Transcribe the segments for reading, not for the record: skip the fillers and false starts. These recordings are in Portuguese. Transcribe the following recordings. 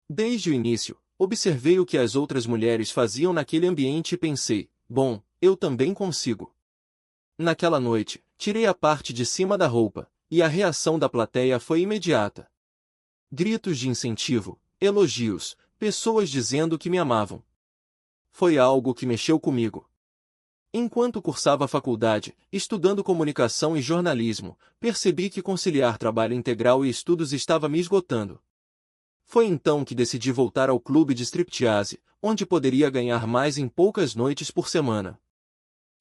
Desde o início, observei o que as outras mulheres faziam naquele ambiente e pensei, bom, eu também consigo. Naquela noite, tirei a parte de cima da roupa, e a reação da plateia foi imediata. Gritos de incentivo, elogios, pessoas dizendo que me amavam. Foi algo que mexeu comigo. Enquanto cursava a faculdade, estudando comunicação e jornalismo, percebi que conciliar trabalho integral e estudos estava me esgotando. Foi então que decidi voltar ao clube de striptease, onde poderia ganhar mais em poucas noites por semana.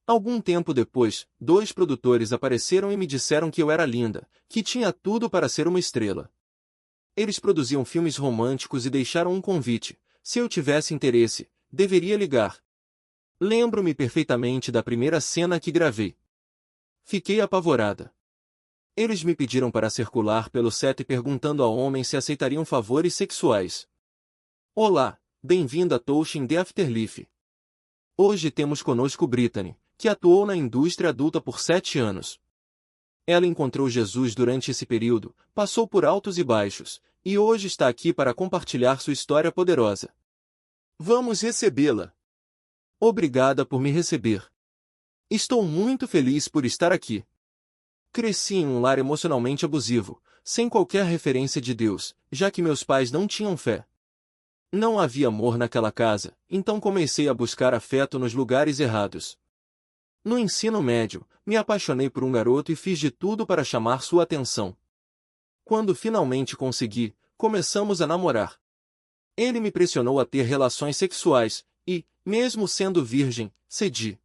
Algum tempo depois, 2 produtores apareceram e me disseram que eu era linda, que tinha tudo para ser uma estrela. Eles produziam filmes românticos e deixaram um convite: se eu tivesse interesse, deveria ligar. Lembro-me perfeitamente da primeira cena que gravei. Fiquei apavorada. Eles me pediram para circular pelo set perguntando a homens se aceitariam favores sexuais. Olá, bem-vinda a Touch in the Afterlife. Hoje temos conosco Brittany, que atuou na indústria adulta por 7 anos. Ela encontrou Jesus durante esse período, passou por altos e baixos, e hoje está aqui para compartilhar sua história poderosa. Vamos recebê-la. Obrigada por me receber. Estou muito feliz por estar aqui. Cresci em um lar emocionalmente abusivo, sem qualquer referência de Deus, já que meus pais não tinham fé. Não havia amor naquela casa, então comecei a buscar afeto nos lugares errados. No ensino médio, me apaixonei por um garoto e fiz de tudo para chamar sua atenção. Quando finalmente consegui, começamos a namorar. Ele me pressionou a ter relações sexuais, e, mesmo sendo virgem, cedi.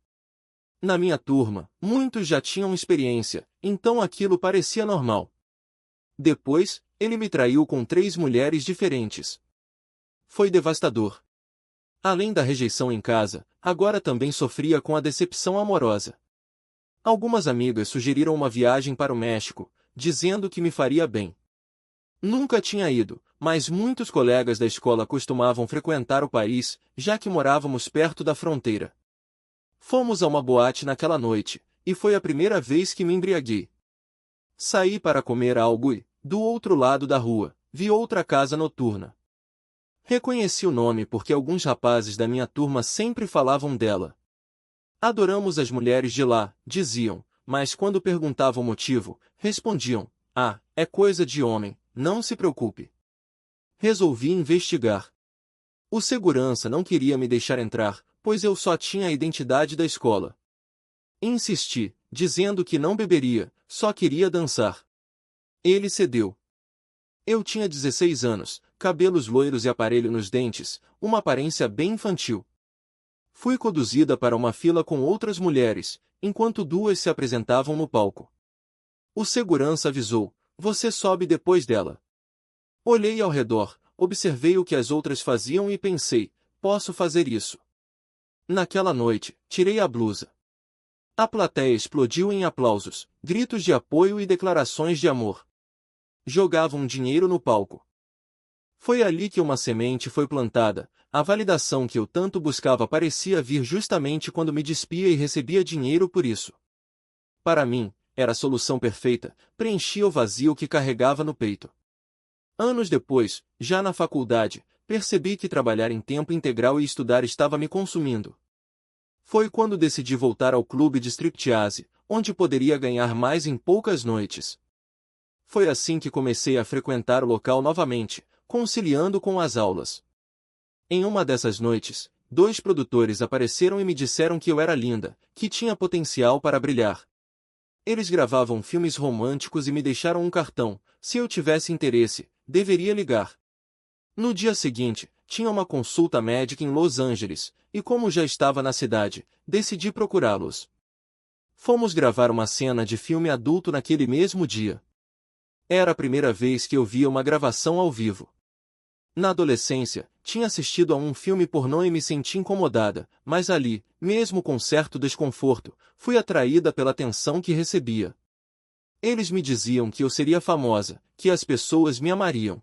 Na minha turma, muitos já tinham experiência, então aquilo parecia normal. Depois, ele me traiu com 3 mulheres diferentes. Foi devastador. Além da rejeição em casa, agora também sofria com a decepção amorosa. Algumas amigas sugeriram uma viagem para o México, dizendo que me faria bem. Nunca tinha ido, mas muitos colegas da escola costumavam frequentar o país, já que morávamos perto da fronteira. Fomos a uma boate naquela noite, e foi a primeira vez que me embriaguei. Saí para comer algo e, do outro lado da rua, vi outra casa noturna. Reconheci o nome porque alguns rapazes da minha turma sempre falavam dela. Adoramos as mulheres de lá, diziam, mas quando perguntavam o motivo, respondiam: ah, é coisa de homem, não se preocupe. Resolvi investigar. O segurança não queria me deixar entrar, pois eu só tinha a identidade da escola. Insisti, dizendo que não beberia, só queria dançar. Ele cedeu. Eu tinha 16 anos, cabelos loiros e aparelho nos dentes, uma aparência bem infantil. Fui conduzida para uma fila com outras mulheres, enquanto 2 se apresentavam no palco. O segurança avisou: você sobe depois dela. Olhei ao redor, observei o que as outras faziam e pensei: posso fazer isso. Naquela noite, tirei a blusa. A plateia explodiu em aplausos, gritos de apoio e declarações de amor. Jogavam dinheiro no palco. Foi ali que uma semente foi plantada. A validação que eu tanto buscava parecia vir justamente quando me despia e recebia dinheiro por isso. Para mim, era a solução perfeita, preenchia o vazio que carregava no peito. Anos depois, já na faculdade, percebi que trabalhar em tempo integral e estudar estava me consumindo. Foi quando decidi voltar ao clube de striptease, onde poderia ganhar mais em poucas noites. Foi assim que comecei a frequentar o local novamente, conciliando com as aulas. Em uma dessas noites, 2 produtores apareceram e me disseram que eu era linda, que tinha potencial para brilhar. Eles gravavam filmes românticos e me deixaram um cartão: se eu tivesse interesse, deveria ligar. No dia seguinte, tinha uma consulta médica em Los Angeles, e como já estava na cidade, decidi procurá-los. Fomos gravar uma cena de filme adulto naquele mesmo dia. Era a primeira vez que eu via uma gravação ao vivo. Na adolescência, tinha assistido a um filme pornô e me senti incomodada, mas ali, mesmo com certo desconforto, fui atraída pela atenção que recebia. Eles me diziam que eu seria famosa, que as pessoas me amariam.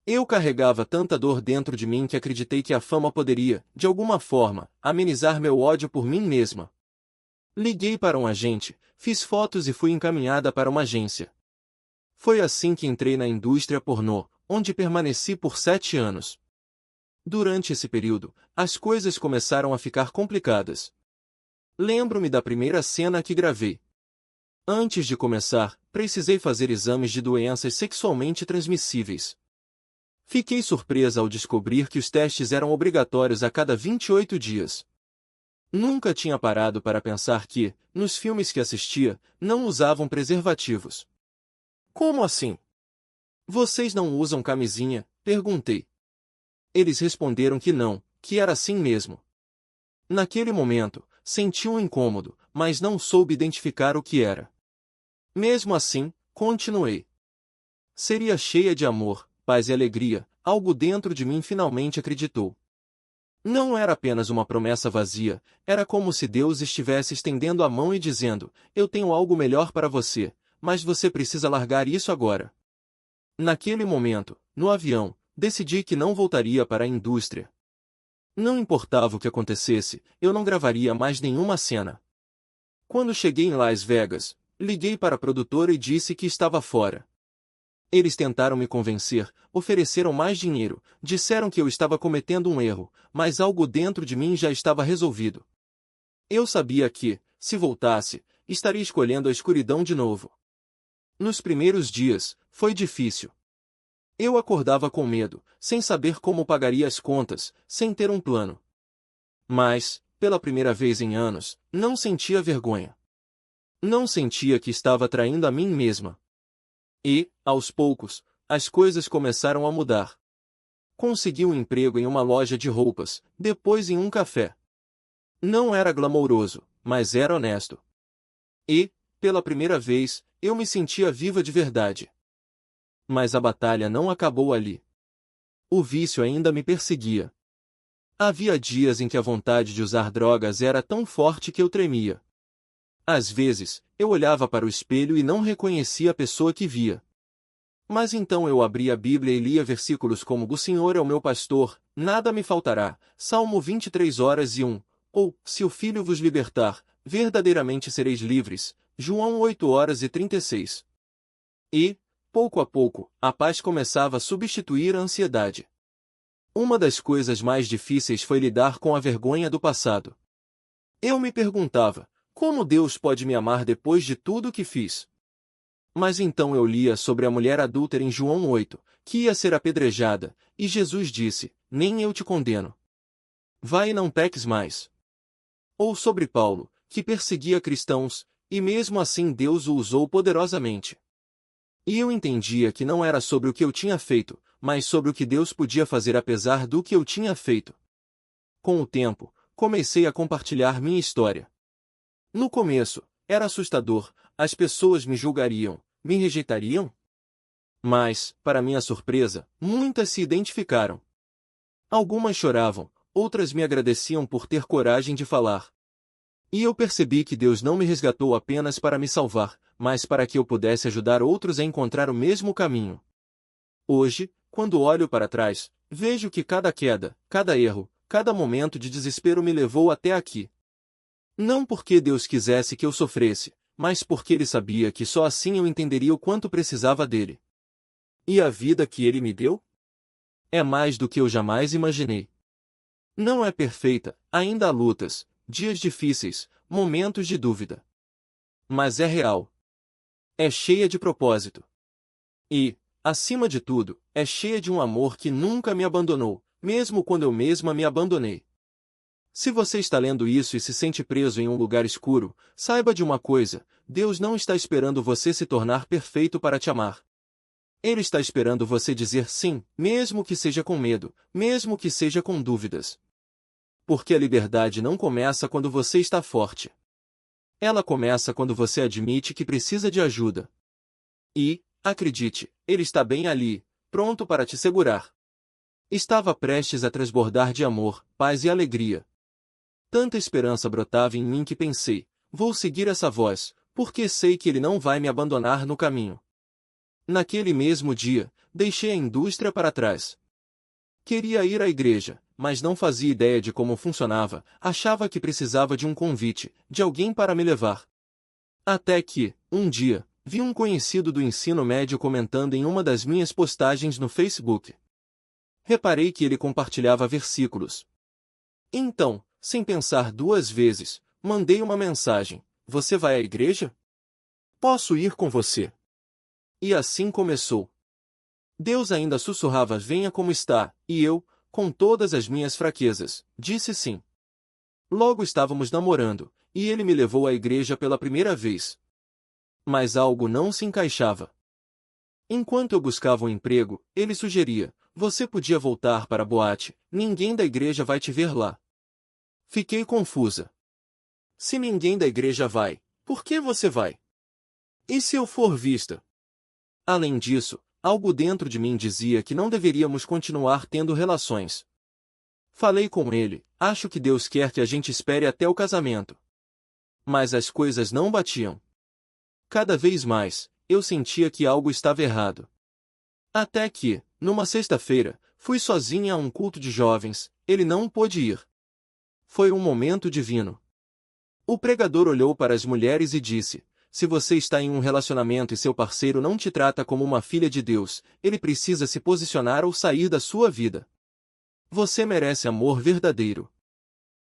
Eu carregava tanta dor dentro de mim que acreditei que a fama poderia, de alguma forma, amenizar meu ódio por mim mesma. Liguei para um agente, fiz fotos e fui encaminhada para uma agência. Foi assim que entrei na indústria pornô, onde permaneci por 7 anos. Durante esse período, as coisas começaram a ficar complicadas. Lembro-me da primeira cena que gravei. Antes de começar, precisei fazer exames de doenças sexualmente transmissíveis. Fiquei surpresa ao descobrir que os testes eram obrigatórios a cada 28 dias. Nunca tinha parado para pensar que, nos filmes que assistia, não usavam preservativos. Como assim? Vocês não usam camisinha? Perguntei. Eles responderam que não, que era assim mesmo. Naquele momento, senti um incômodo, mas não soube identificar o que era. Mesmo assim, continuei. Seria cheia de amor, paz e alegria, algo dentro de mim finalmente acreditou. Não era apenas uma promessa vazia, era como se Deus estivesse estendendo a mão e dizendo: eu tenho algo melhor para você, mas você precisa largar isso agora. Naquele momento, no avião, decidi que não voltaria para a indústria. Não importava o que acontecesse, eu não gravaria mais nenhuma cena. Quando cheguei em Las Vegas, liguei para a produtora e disse que estava fora. Eles tentaram me convencer, ofereceram mais dinheiro, disseram que eu estava cometendo um erro, mas algo dentro de mim já estava resolvido. Eu sabia que, se voltasse, estaria escolhendo a escuridão de novo. Nos primeiros dias, foi difícil. Eu acordava com medo, sem saber como pagaria as contas, sem ter um plano. Mas, pela primeira vez em anos, não sentia vergonha. Não sentia que estava traindo a mim mesma. E, aos poucos, as coisas começaram a mudar. Consegui um emprego em uma loja de roupas, depois em um café. Não era glamouroso, mas era honesto. E, pela primeira vez, eu me sentia viva de verdade. Mas a batalha não acabou ali. O vício ainda me perseguia. Havia dias em que a vontade de usar drogas era tão forte que eu tremia. Às vezes, eu olhava para o espelho e não reconhecia a pessoa que via. Mas então eu abria a Bíblia e lia versículos como: o Senhor é o meu pastor, nada me faltará, Salmo 23:1, ou, se o Filho vos libertar, verdadeiramente sereis livres, João 8:36. E, pouco a pouco, a paz começava a substituir a ansiedade. Uma das coisas mais difíceis foi lidar com a vergonha do passado. Eu me perguntava: como Deus pode me amar depois de tudo o que fiz? Mas então eu lia sobre a mulher adúltera em João 8, que ia ser apedrejada, e Jesus disse: nem eu te condeno. Vai e não peques mais. Ou sobre Paulo, que perseguia cristãos, e mesmo assim Deus o usou poderosamente. E eu entendia que não era sobre o que eu tinha feito, mas sobre o que Deus podia fazer apesar do que eu tinha feito. Com o tempo, comecei a compartilhar minha história. No começo, era assustador, as pessoas me julgariam, me rejeitariam. Mas, para minha surpresa, muitas se identificaram. Algumas choravam, outras me agradeciam por ter coragem de falar. E eu percebi que Deus não me resgatou apenas para me salvar, mas para que eu pudesse ajudar outros a encontrar o mesmo caminho. Hoje, quando olho para trás, vejo que cada queda, cada erro, cada momento de desespero me levou até aqui. Não porque Deus quisesse que eu sofresse, mas porque Ele sabia que só assim eu entenderia o quanto precisava dele. E a vida que Ele me deu? É mais do que eu jamais imaginei. Não é perfeita, ainda há lutas, dias difíceis, momentos de dúvida. Mas é real. É cheia de propósito. E, acima de tudo, é cheia de um amor que nunca me abandonou, mesmo quando eu mesma me abandonei. Se você está lendo isso e se sente preso em um lugar escuro, saiba de uma coisa: Deus não está esperando você se tornar perfeito para te amar. Ele está esperando você dizer sim, mesmo que seja com medo, mesmo que seja com dúvidas. Porque a liberdade não começa quando você está forte. Ela começa quando você admite que precisa de ajuda. E, acredite, Ele está bem ali, pronto para te segurar. Estava prestes a transbordar de amor, paz e alegria. Tanta esperança brotava em mim que pensei: vou seguir essa voz, porque sei que Ele não vai me abandonar no caminho. Naquele mesmo dia, deixei a indústria para trás. Queria ir à igreja, mas não fazia ideia de como funcionava, achava que precisava de um convite, de alguém para me levar. Até que, um dia, Vi um conhecido do ensino médio comentando em uma das minhas postagens no Facebook. Reparei que ele compartilhava versículos. Então, sem pensar duas vezes, mandei uma mensagem: "Você vai à igreja? Posso ir com você?" E assim começou. Deus ainda sussurrava: "Venha como está", e eu, com todas as minhas fraquezas, disse sim. Logo estávamos namorando, e ele me levou à igreja pela primeira vez. Mas algo não se encaixava. Enquanto eu buscava um emprego, ele sugeria: "Você podia voltar para a boate, ninguém da igreja vai te ver lá." Fiquei confusa. Se ninguém da igreja vai, por que você vai? E se eu for vista? Além disso, algo dentro de mim dizia que não deveríamos continuar tendo relações. Falei com ele: "Acho que Deus quer que a gente espere até o casamento." Mas as coisas não batiam. Cada vez mais, eu sentia que algo estava errado. Até que, numa sexta-feira, fui sozinha a um culto de jovens, ele não pôde ir. Foi um momento divino. O pregador olhou para as mulheres e disse: "Se você está em um relacionamento e seu parceiro não te trata como uma filha de Deus, ele precisa se posicionar ou sair da sua vida. Você merece amor verdadeiro.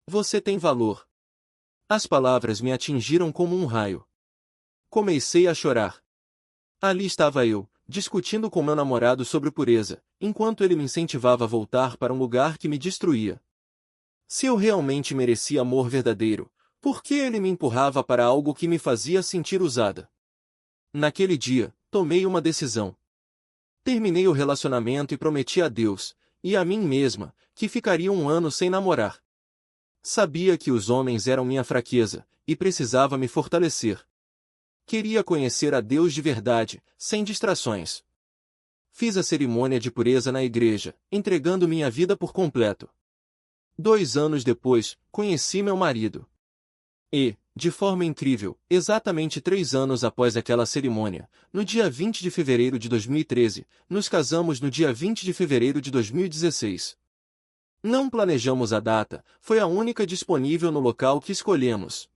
Você tem valor." As palavras me atingiram como um raio. Comecei a chorar. Ali estava eu, discutindo com meu namorado sobre pureza, enquanto ele me incentivava a voltar para um lugar que me destruía. Se eu realmente merecia amor verdadeiro, por que ele me empurrava para algo que me fazia sentir usada? Naquele dia, tomei uma decisão. Terminei o relacionamento e prometi a Deus, e a mim mesma, que ficaria um ano sem namorar. Sabia que os homens eram minha fraqueza, e precisava me fortalecer. Queria conhecer a Deus de verdade, sem distrações. Fiz a cerimônia de pureza na igreja, entregando minha vida por completo. 2 anos depois, conheci meu marido. E, de forma incrível, exatamente 3 anos após aquela cerimônia, no dia 20 de fevereiro de 2013, nos casamos no dia 20 de fevereiro de 2016. Não planejamos a data, foi a única disponível no local que escolhemos.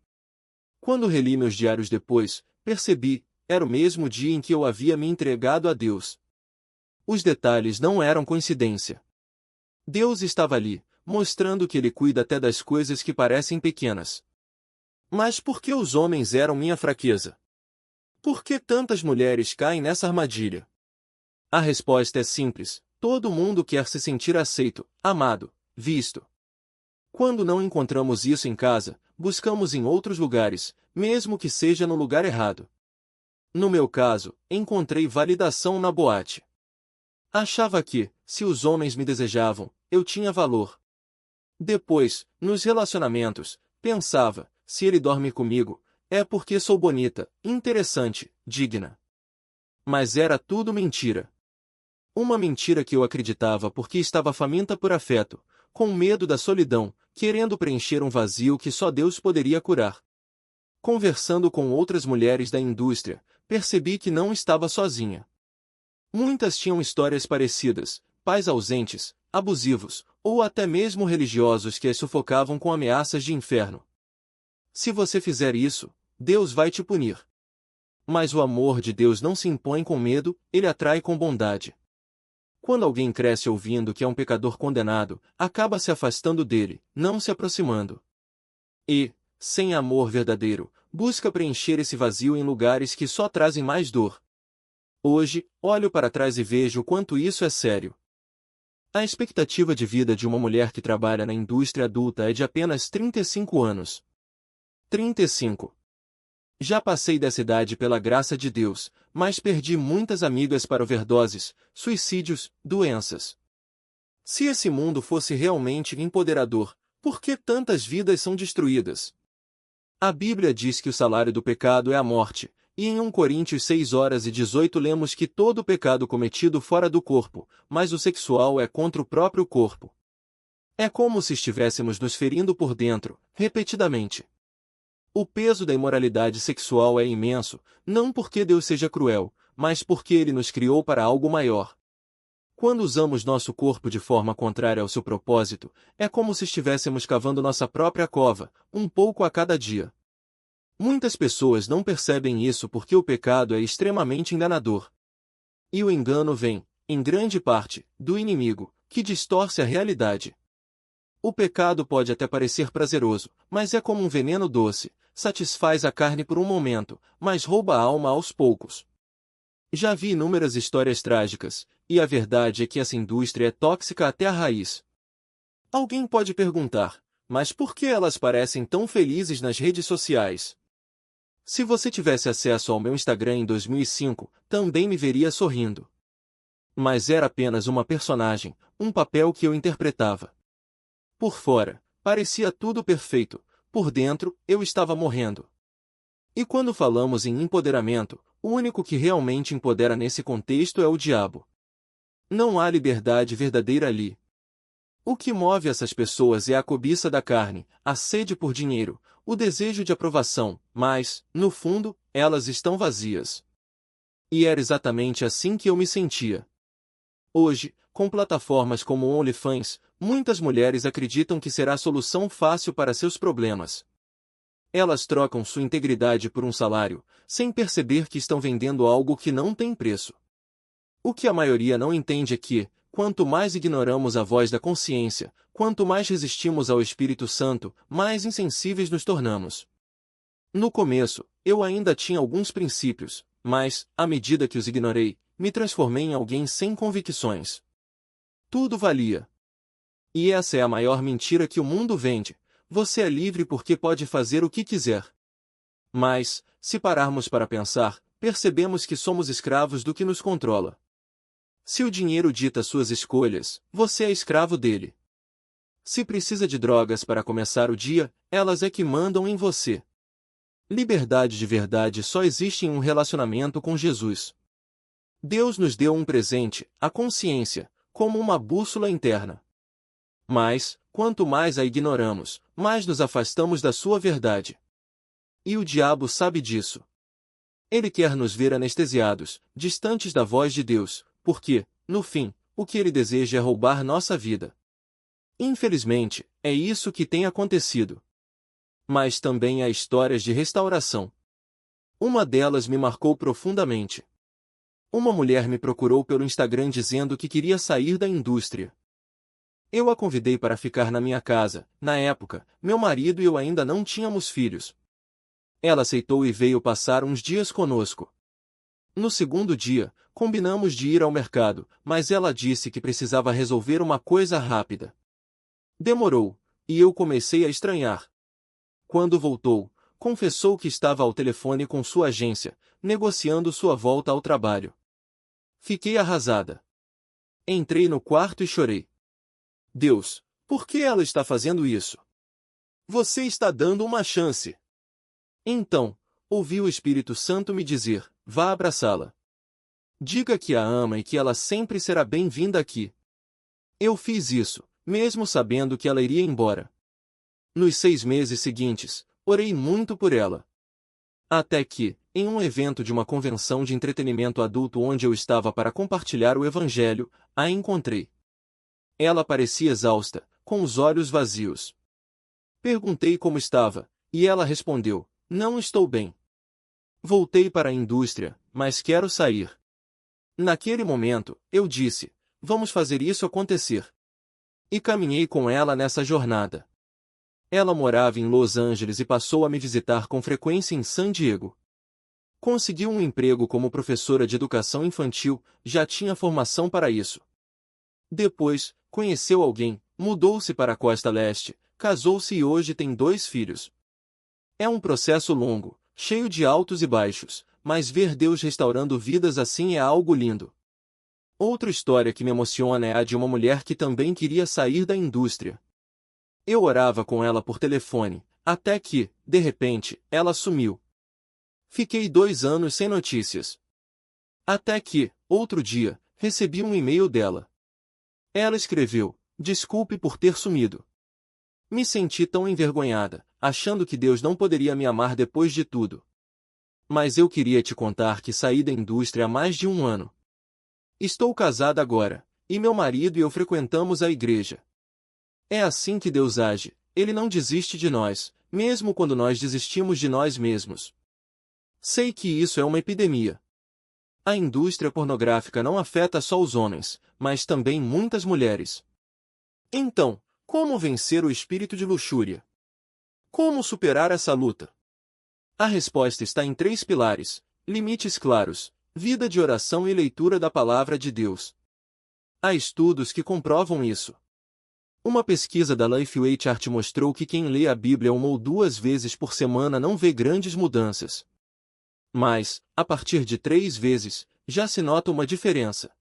Quando reli meus diários depois, percebi, era o mesmo dia em que eu havia me entregado a Deus. Os detalhes não eram coincidência. Deus estava ali, mostrando que Ele cuida até das coisas que parecem pequenas. Mas por que os homens eram minha fraqueza? Por que tantas mulheres caem nessa armadilha? A resposta é simples: todo mundo quer se sentir aceito, amado, visto. Quando não encontramos isso em casa, buscamos em outros lugares, mesmo que seja no lugar errado. No meu caso, encontrei validação na boate. Achava que, se os homens me desejavam, eu tinha valor. Depois, nos relacionamentos, pensava: se ele dorme comigo, é porque sou bonita, interessante, digna. Mas era tudo mentira. Uma mentira que eu acreditava porque estava faminta por afeto, com medo da solidão, querendo preencher um vazio que só Deus poderia curar. Conversando com outras mulheres da indústria, percebi que não estava sozinha. Muitas tinham histórias parecidas: pais ausentes, abusivos, ou até mesmo religiosos que as sufocavam com ameaças de inferno. Se você fizer isso, Deus vai te punir. Mas o amor de Deus não se impõe com medo, ele atrai com bondade. Quando alguém cresce ouvindo que é um pecador condenado, acaba se afastando dele, não se aproximando. E, sem amor verdadeiro, busca preencher esse vazio em lugares que só trazem mais dor. Hoje, olho para trás e vejo o quanto isso é sério. A expectativa de vida de uma mulher que trabalha na indústria adulta é de apenas 35 anos. 35. Já passei dessa idade pela graça de Deus, mas perdi muitas amigas para overdoses, suicídios, doenças. Se esse mundo fosse realmente empoderador, por que tantas vidas são destruídas? A Bíblia diz que o salário do pecado é a morte, e em 1 Coríntios 6:18 lemos que todo pecado cometido fora do corpo, mas o sexual é contra o próprio corpo. É como se estivéssemos nos ferindo por dentro, repetidamente. O peso da imoralidade sexual é imenso, não porque Deus seja cruel, mas porque Ele nos criou para algo maior. Quando usamos nosso corpo de forma contrária ao seu propósito, é como se estivéssemos cavando nossa própria cova, um pouco a cada dia. Muitas pessoas não percebem isso porque o pecado é extremamente enganador. E o engano vem, em grande parte, do inimigo, que distorce a realidade. O pecado pode até parecer prazeroso, mas é como um veneno doce, satisfaz a carne por um momento, mas rouba a alma aos poucos. Já vi inúmeras histórias trágicas, e a verdade é que essa indústria é tóxica até a raiz. Alguém pode perguntar, mas por que elas parecem tão felizes nas redes sociais? Se você tivesse acesso ao meu Instagram em 2005, também me veria sorrindo. Mas era apenas uma personagem, um papel que eu interpretava. Por fora, parecia tudo perfeito, por dentro, eu estava morrendo. E quando falamos em empoderamento, o único que realmente empodera nesse contexto é o diabo. Não há liberdade verdadeira ali. O que move essas pessoas é a cobiça da carne, a sede por dinheiro, o desejo de aprovação, mas, no fundo, elas estão vazias. E era exatamente assim que eu me sentia. Hoje, com plataformas como o OnlyFans, muitas mulheres acreditam que será a solução fácil para seus problemas. Elas trocam sua integridade por um salário, sem perceber que estão vendendo algo que não tem preço. O que a maioria não entende é que, quanto mais ignoramos a voz da consciência, quanto mais resistimos ao Espírito Santo, mais insensíveis nos tornamos. No começo, eu ainda tinha alguns princípios, mas, à medida que os ignorei, me transformei em alguém sem convicções. Tudo valia. E essa é a maior mentira que o mundo vende. Você é livre porque pode fazer o que quiser. Mas, se pararmos para pensar, percebemos que somos escravos do que nos controla. Se o dinheiro dita suas escolhas, você é escravo dele. Se precisa de drogas para começar o dia, elas é que mandam em você. Liberdade de verdade só existe em um relacionamento com Jesus. Deus nos deu um presente, a consciência, como uma bússola interna. Mas, quanto mais a ignoramos, mais nos afastamos da sua verdade. E o diabo sabe disso. Ele quer nos ver anestesiados, distantes da voz de Deus, porque, no fim, o que ele deseja é roubar nossa vida. Infelizmente, é isso que tem acontecido. Mas também há histórias de restauração. Uma delas me marcou profundamente. Uma mulher me procurou pelo Instagram dizendo que queria sair da indústria. Eu a convidei para ficar na minha casa. Na época, meu marido e eu ainda não tínhamos filhos. Ela aceitou e veio passar uns dias conosco. No segundo dia, combinamos de ir ao mercado, mas ela disse que precisava resolver uma coisa rápida. Demorou, e eu comecei a estranhar. Quando voltou, confessou que estava ao telefone com sua agência, negociando sua volta ao trabalho. Fiquei arrasada. Entrei no quarto e chorei. Deus, por que ela está fazendo isso? Você está dando uma chance. Então, ouvi o Espírito Santo me dizer, vá abraçá-la. Diga que a ama e que ela sempre será bem-vinda aqui. Eu fiz isso, mesmo sabendo que ela iria embora. Nos 6 meses seguintes, orei muito por ela. Até que, em um evento de uma convenção de entretenimento adulto onde eu estava para compartilhar o Evangelho, a encontrei. Ela parecia exausta, com os olhos vazios. Perguntei como estava, e ela respondeu, não estou bem. Voltei para a indústria, mas quero sair. Naquele momento, eu disse, vamos fazer isso acontecer. E caminhei com ela nessa jornada. Ela morava em Los Angeles e passou a me visitar com frequência em San Diego. Conseguiu um emprego como professora de educação infantil, já tinha formação para isso. Depois, conheceu alguém, mudou-se para a Costa Leste, casou-se e hoje tem 2 filhos. É um processo longo, cheio de altos e baixos, mas ver Deus restaurando vidas assim é algo lindo. Outra história que me emociona é a de uma mulher que também queria sair da indústria. Eu orava com ela por telefone, até que, de repente, ela sumiu. Fiquei 2 anos sem notícias. Até que, outro dia, recebi um e-mail dela. Ela escreveu, desculpe por ter sumido. Me senti tão envergonhada, achando que Deus não poderia me amar depois de tudo. Mas eu queria te contar que saí da indústria há mais de 1 ano. Estou casada agora, e meu marido e eu frequentamos a igreja. É assim que Deus age, Ele não desiste de nós, mesmo quando nós desistimos de nós mesmos. Sei que isso é uma epidemia. A indústria pornográfica não afeta só os homens, mas também muitas mulheres. Então, como vencer o espírito de luxúria? Como superar essa luta? A resposta está em 3 pilares: limites claros, vida de oração e leitura da Palavra de Deus. Há estudos que comprovam isso. Uma pesquisa da Lifeway Chart mostrou que quem lê a Bíblia 1 ou 2 vezes por semana não vê grandes mudanças. Mas, a partir de 3 vezes, já se nota uma diferença.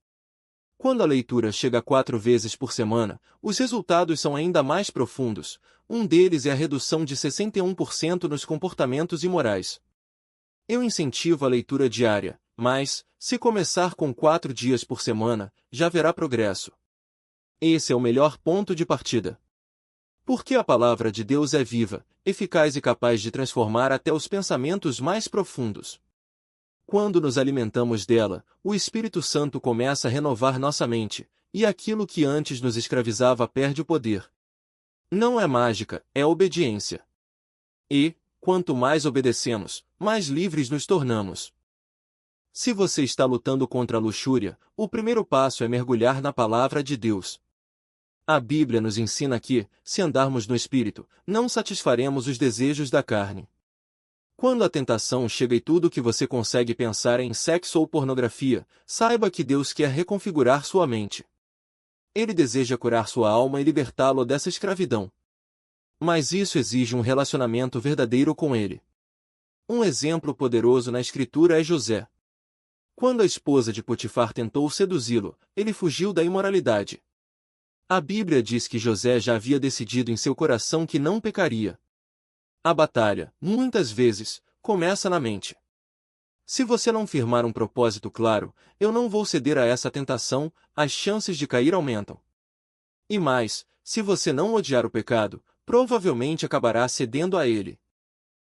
Quando a leitura chega a 4 vezes por semana, os resultados são ainda mais profundos. Um deles é a redução de 61% nos comportamentos imorais. Eu incentivo a leitura diária, mas, se começar com 4 dias por semana, já verá progresso. Esse é o melhor ponto de partida. Porque a palavra de Deus é viva, eficaz e capaz de transformar até os pensamentos mais profundos. Quando nos alimentamos dela, o Espírito Santo começa a renovar nossa mente, e aquilo que antes nos escravizava perde o poder. Não é mágica, é obediência. E, quanto mais obedecemos, mais livres nos tornamos. Se você está lutando contra a luxúria, o primeiro passo é mergulhar na palavra de Deus. A Bíblia nos ensina que, se andarmos no Espírito, não satisfaremos os desejos da carne. Quando a tentação chega e tudo o que você consegue pensar é em sexo ou pornografia, saiba que Deus quer reconfigurar sua mente. Ele deseja curar sua alma e libertá-lo dessa escravidão. Mas isso exige um relacionamento verdadeiro com Ele. Um exemplo poderoso na Escritura é José. Quando a esposa de Potifar tentou seduzi-lo, ele fugiu da imoralidade. A Bíblia diz que José já havia decidido em seu coração que não pecaria. A batalha, muitas vezes, começa na mente. Se você não firmar um propósito claro, eu não vou ceder a essa tentação, as chances de cair aumentam. E mais, se você não odiar o pecado, provavelmente acabará cedendo a ele.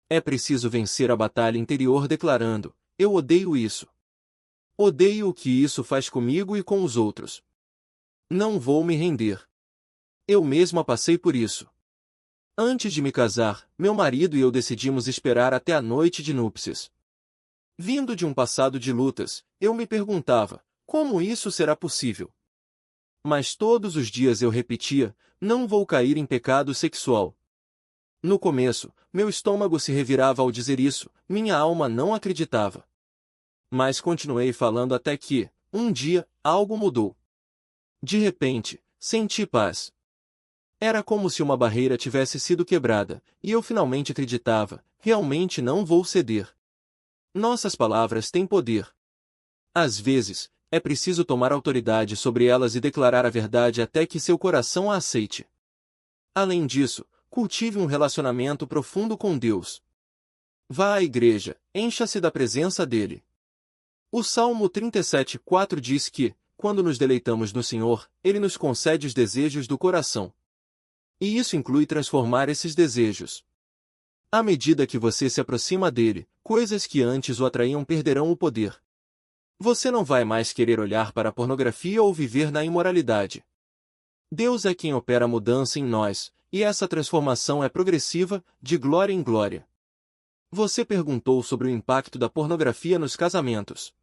É preciso vencer a batalha interior declarando: eu odeio isso. Odeio o que isso faz comigo e com os outros. Não vou me render. Eu mesma passei por isso. Antes de me casar, meu marido e eu decidimos esperar até a noite de núpcias. Vindo de um passado de lutas, eu me perguntava, como isso será possível? Mas todos os dias eu repetia, não vou cair em pecado sexual. No começo, meu estômago se revirava ao dizer isso, minha alma não acreditava. Mas continuei falando até que, um dia, algo mudou. De repente, senti paz. Era como se uma barreira tivesse sido quebrada, e eu finalmente acreditava, realmente não vou ceder. Nossas palavras têm poder. Às vezes, é preciso tomar autoridade sobre elas e declarar a verdade até que seu coração a aceite. Além disso, cultive um relacionamento profundo com Deus. Vá à igreja, encha-se da presença dele. O Salmo 37:4 diz que, quando nos deleitamos no Senhor, Ele nos concede os desejos do coração. E isso inclui transformar esses desejos. À medida que você se aproxima dele, coisas que antes o atraíam perderão o poder. Você não vai mais querer olhar para a pornografia ou viver na imoralidade. Deus é quem opera a mudança em nós, e essa transformação é progressiva, de glória em glória. Você perguntou sobre o impacto da pornografia nos casamentos.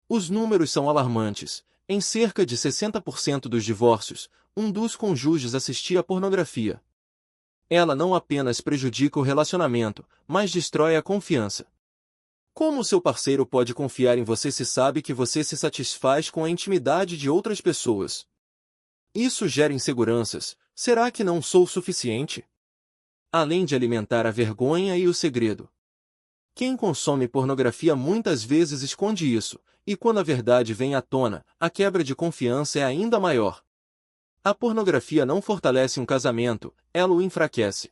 Os números são alarmantes. Em cerca de 60% dos divórcios, um dos cônjuges assistia à pornografia. Ela não apenas prejudica o relacionamento, mas destrói a confiança. Como seu parceiro pode confiar em você se sabe que você se satisfaz com a intimidade de outras pessoas? Isso gera inseguranças. Será que não sou suficiente? Além de alimentar a vergonha e o segredo. Quem consome pornografia muitas vezes esconde isso, e quando a verdade vem à tona, a quebra de confiança é ainda maior. A pornografia não fortalece um casamento, ela o enfraquece.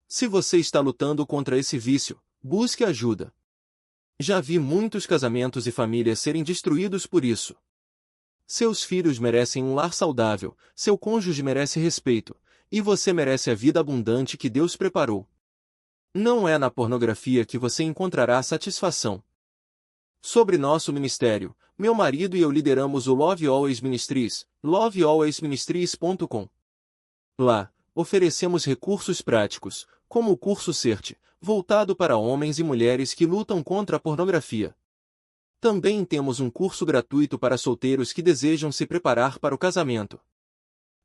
Se você está lutando contra esse vício, busque ajuda. Já vi muitos casamentos e famílias serem destruídos por isso. Seus filhos merecem um lar saudável, seu cônjuge merece respeito, e você merece a vida abundante que Deus preparou. Não é na pornografia que você encontrará satisfação. Sobre nosso ministério, meu marido e eu lideramos o Love Always Ministries, lovealwaysministries.com. Lá, oferecemos recursos práticos, como o curso CERT, voltado para homens e mulheres que lutam contra a pornografia. Também temos um curso gratuito para solteiros que desejam se preparar para o casamento.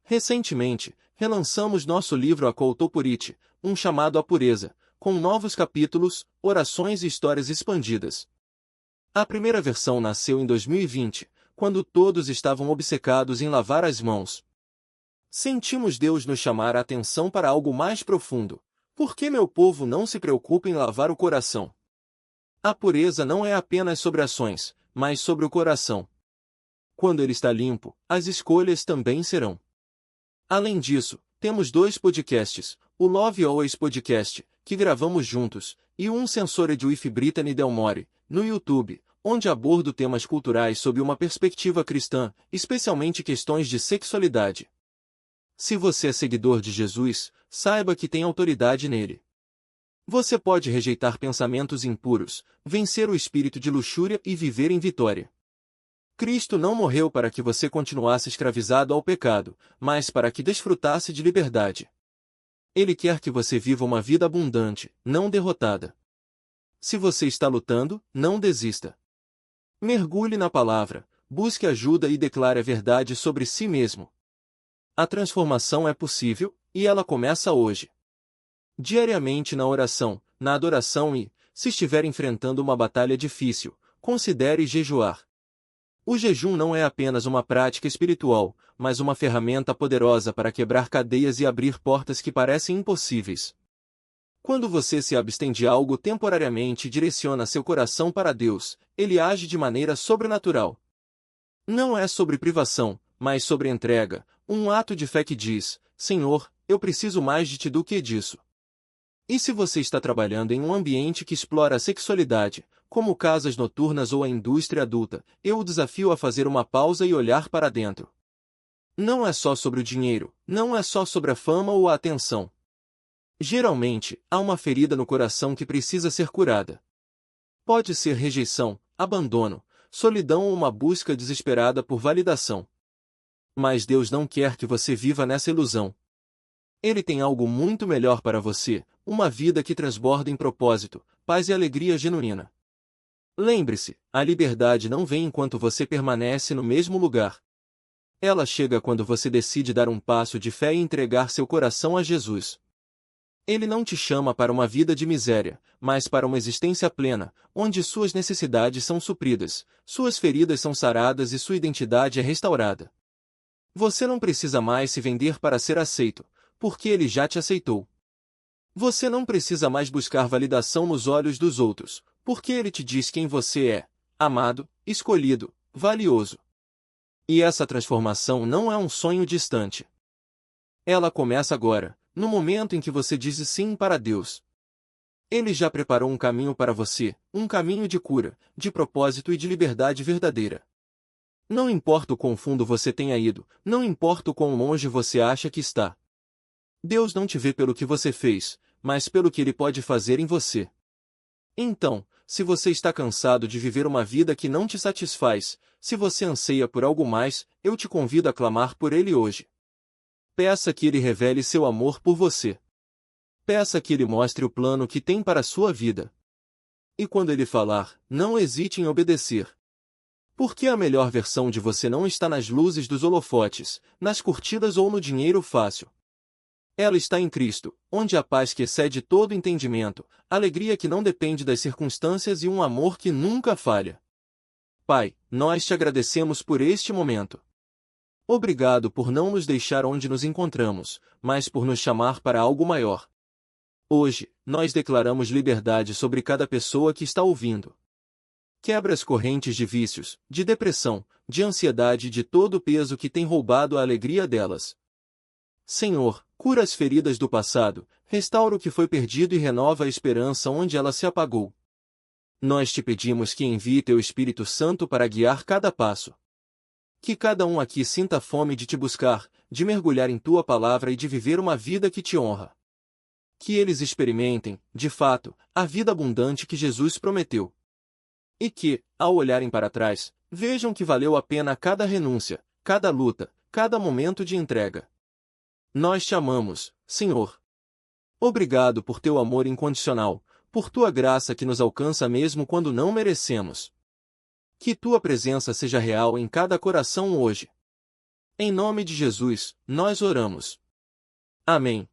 Recentemente, relançamos nosso livro Akoltopuriti, um chamado à pureza, com novos capítulos, orações e histórias expandidas. A primeira versão nasceu em 2020, quando todos estavam obcecados em lavar as mãos. Sentimos Deus nos chamar a atenção para algo mais profundo. Por que meu povo não se preocupa em lavar o coração? A pureza não é apenas sobre ações, mas sobre o coração. Quando ele está limpo, as escolhas também serão. Além disso, temos 2 podcasts, o Love Always Podcast, que gravamos juntos, e um Sensored with Brittany Delmore, no YouTube, onde abordo temas culturais sob uma perspectiva cristã, especialmente questões de sexualidade. Se você é seguidor de Jesus, saiba que tem autoridade nele. Você pode rejeitar pensamentos impuros, vencer o espírito de luxúria e viver em vitória. Cristo não morreu para que você continuasse escravizado ao pecado, mas para que desfrutasse de liberdade. Ele quer que você viva uma vida abundante, não derrotada. Se você está lutando, não desista. Mergulhe na palavra, busque ajuda e declare a verdade sobre si mesmo. A transformação é possível, e ela começa hoje. Diariamente na oração, na adoração e, se estiver enfrentando uma batalha difícil, considere jejuar. O jejum não é apenas uma prática espiritual, mas uma ferramenta poderosa para quebrar cadeias e abrir portas que parecem impossíveis. Quando você se abstém de algo temporariamente e direciona seu coração para Deus, ele age de maneira sobrenatural. Não é sobre privação, mas sobre entrega, um ato de fé que diz: Senhor, eu preciso mais de ti do que disso. E se você está trabalhando em um ambiente que explora a sexualidade, como casas noturnas ou a indústria adulta, eu o desafio a fazer uma pausa e olhar para dentro. Não é só sobre o dinheiro, não é só sobre a fama ou a atenção. Geralmente, há uma ferida no coração que precisa ser curada. Pode ser rejeição, abandono, solidão ou uma busca desesperada por validação. Mas Deus não quer que você viva nessa ilusão. Ele tem algo muito melhor para você, uma vida que transborda em propósito, paz e alegria genuína. Lembre-se, a liberdade não vem enquanto você permanece no mesmo lugar. Ela chega quando você decide dar um passo de fé e entregar seu coração a Jesus. Ele não te chama para uma vida de miséria, mas para uma existência plena, onde suas necessidades são supridas, suas feridas são saradas e sua identidade é restaurada. Você não precisa mais se vender para ser aceito, porque ele já te aceitou. Você não precisa mais buscar validação nos olhos dos outros, porque ele te diz quem você é: amado, escolhido, valioso. E essa transformação não é um sonho distante. Ela começa agora, no momento em que você diz sim para Deus. Ele já preparou um caminho para você, um caminho de cura, de propósito e de liberdade verdadeira. Não importa o quão fundo você tenha ido, não importa o quão longe você acha que está. Deus não te vê pelo que você fez, mas pelo que Ele pode fazer em você. Então, se você está cansado de viver uma vida que não te satisfaz, se você anseia por algo mais, eu te convido a clamar por Ele hoje. Peça que Ele revele seu amor por você. Peça que Ele mostre o plano que tem para a sua vida. E quando Ele falar, não hesite em obedecer. Porque a melhor versão de você não está nas luzes dos holofotes, nas curtidas ou no dinheiro fácil. Ela está em Cristo, onde há paz que excede todo entendimento, alegria que não depende das circunstâncias e um amor que nunca falha. Pai, nós te agradecemos por este momento. Obrigado por não nos deixar onde nos encontramos, mas por nos chamar para algo maior. Hoje, nós declaramos liberdade sobre cada pessoa que está ouvindo. Quebra as correntes de vícios, de depressão, de ansiedade e de todo o peso que tem roubado a alegria delas. Senhor, cura as feridas do passado, restaura o que foi perdido e renova a esperança onde ela se apagou. Nós te pedimos que envie teu Espírito Santo para guiar cada passo. Que cada um aqui sinta fome de te buscar, de mergulhar em tua palavra e de viver uma vida que te honra. Que eles experimentem, de fato, a vida abundante que Jesus prometeu. E que, ao olharem para trás, vejam que valeu a pena cada renúncia, cada luta, cada momento de entrega. Nós te amamos, Senhor. Obrigado por teu amor incondicional, por tua graça que nos alcança mesmo quando não merecemos. Que tua presença seja real em cada coração hoje. Em nome de Jesus, nós oramos. Amém.